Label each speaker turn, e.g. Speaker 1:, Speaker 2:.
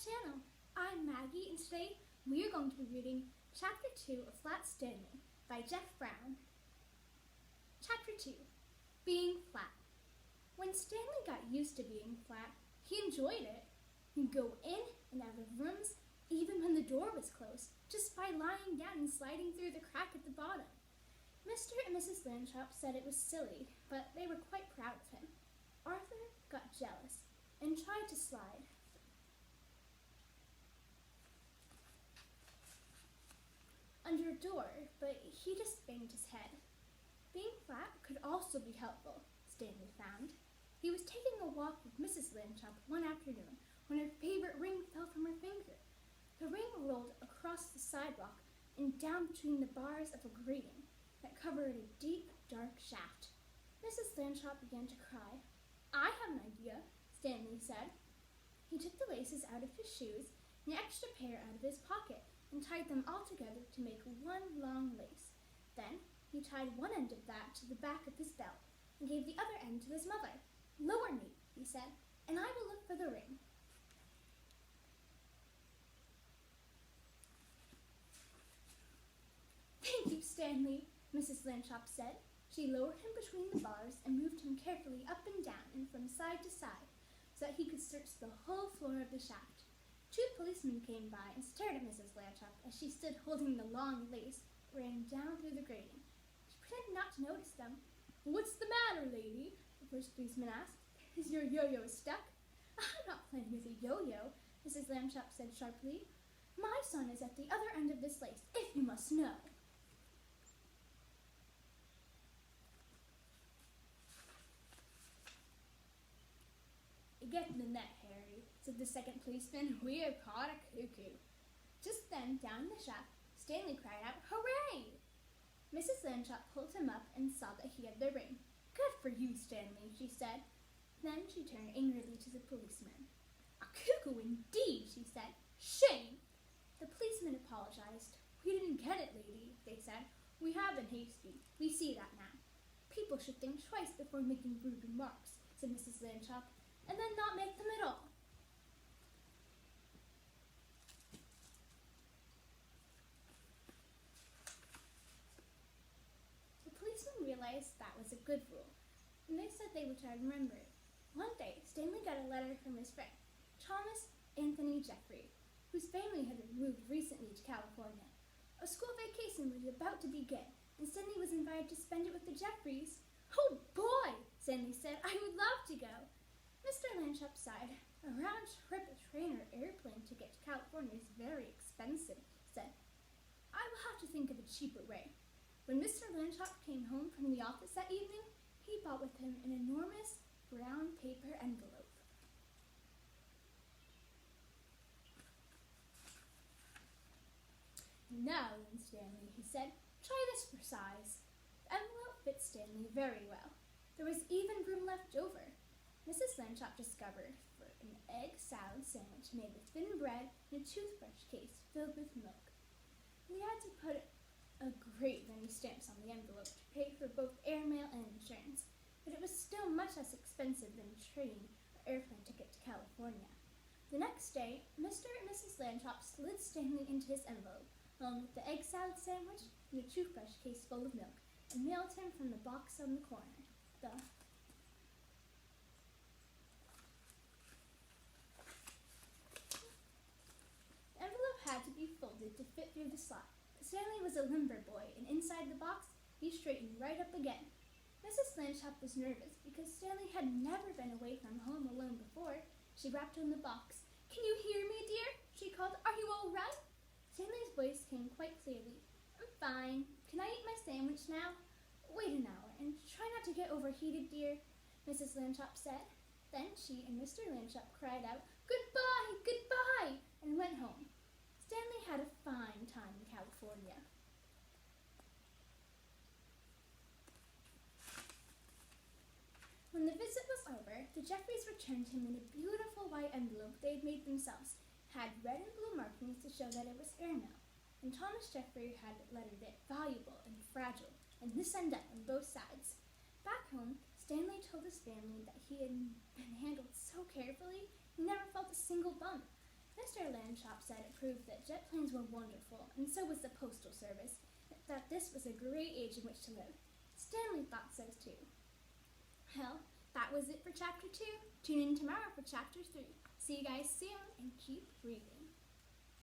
Speaker 1: channel. I'm Maggie, and today we are going to be reading Chapter 2 of Flat Stanley by Jeff Brown. Chapter 2, Being Flat. When Stanley got used to being flat, he enjoyed it. He'd go in and out of rooms, even when the door was closed, just by lying down and sliding through the crack at the bottom. Mr. and Mrs. Lanchop said it was silly, but they were quite proud of him. Arthur got jealous and tried to slide under a door, but he just banged his head. Being flat could also be helpful, Stanley found. He was taking a walk with Mrs. Lanchop one afternoon when her favorite ring fell from her finger. The ring rolled across the sidewalk and down between the bars of a grating that covered a deep, dark shaft. Mrs. Lanchop began to cry. "I have an idea," Stanley said. He took the laces out of his shoes and an extra pair out of his pocket and tied them all together to make one long lace. Then he tied one end of that to the back of his belt and gave the other end to his mother. "Lower me," he said, "and I will look for the ring." "Thank you, Stanley," Mrs. Lanchop said. She lowered him between the bars and moved him carefully up and down and from side to side so that he could search the whole floor of the shaft. 2 policemen came by and stared at Mrs. Lanchop as she stood holding the long lace that ran down through the grating. She pretended not to notice them. "What's the matter, lady?" the first policeman asked. "Is your yo-yo stuck?" "I'm not playing with a yo-yo," Mrs. Lanchop said sharply. "My son is at the other end of this lace, if you must know." "Get in the net, Harry," said the second policeman. "We have caught a cuckoo." Just then, down in the shaft, Stanley cried out, "Hooray!" Mrs. Lanchop pulled him up and saw that he had the ring. "Good for you, Stanley," she said. Then she turned angrily to the policeman. "A cuckoo indeed," she said. "Shame!" The policeman apologized. "We didn't get it, lady," they said. "We have been hasty. We see that now." "People should think twice before making rude remarks," said Mrs. Lanchop, "and then not make them at all." The policeman realized that was a good rule, and they said they would try to remember it. One day, Stanley got a letter from his friend, Thomas Anthony Jeffrey, whose family had moved recently to California. A school vacation was about to begin, and Stanley was invited to spend it with the Jeffreys. "Oh boy," Stanley said, "I would love to go." Mr. Lanchop sighed. "A round-trip train or airplane to get to California is very expensive," he said. "I will have to think of a cheaper way." When Mr. Lanchop came home from the office that evening, he brought with him an enormous brown paper envelope. "Now then, Stanley," he said, "try this for size." The envelope fit Stanley very well. There was even room left over. Mrs. Lanchop discovered for an egg salad sandwich made with thin bread and a toothbrush case filled with milk. He had to put a great many stamps on the envelope to pay for both airmail and insurance, but it was still much less expensive than a train or airplane ticket to California. The next day, Mr. and Mrs. Lanchop slid Stanley into his envelope, along with the egg salad sandwich and a toothbrush case full of milk, and mailed him from the box on the corner. The envelope had to be folded to fit through the slot. Stanley was a limber boy, and inside the box, he straightened right up again. Mrs. Lanchop was nervous because Stanley had never been away from home alone before. She rapped on the box. "Can you hear me, dear?" she called. "Are you all right?" Stanley's voice came quite clearly. "I'm fine. Can I eat my sandwich now?" "Wait an hour, and try not to get overheated, dear," Mrs. Lanchop said. Then she and Mr. Lanchop cried out, "Goodbye, goodbye," and went home. Stanley had a fine time in California. When the visit was over, the Jeffreys returned him in a beautiful white envelope they had made themselves. It had red and blue markings to show that it was airmail, and Thomas Jeffrey had lettered it "valuable" and "fragile," and this and that on both sides. Back home, Stanley told his family that he had been handled so carefully he never felt a single bump. Mr. Landshop said it proved that jet planes were wonderful, and so was the Postal Service, that this was a great age in which to live. Stanley thought so too. Well, that was it for Chapter 2. Tune in tomorrow for Chapter 3. See you guys soon, and keep reading.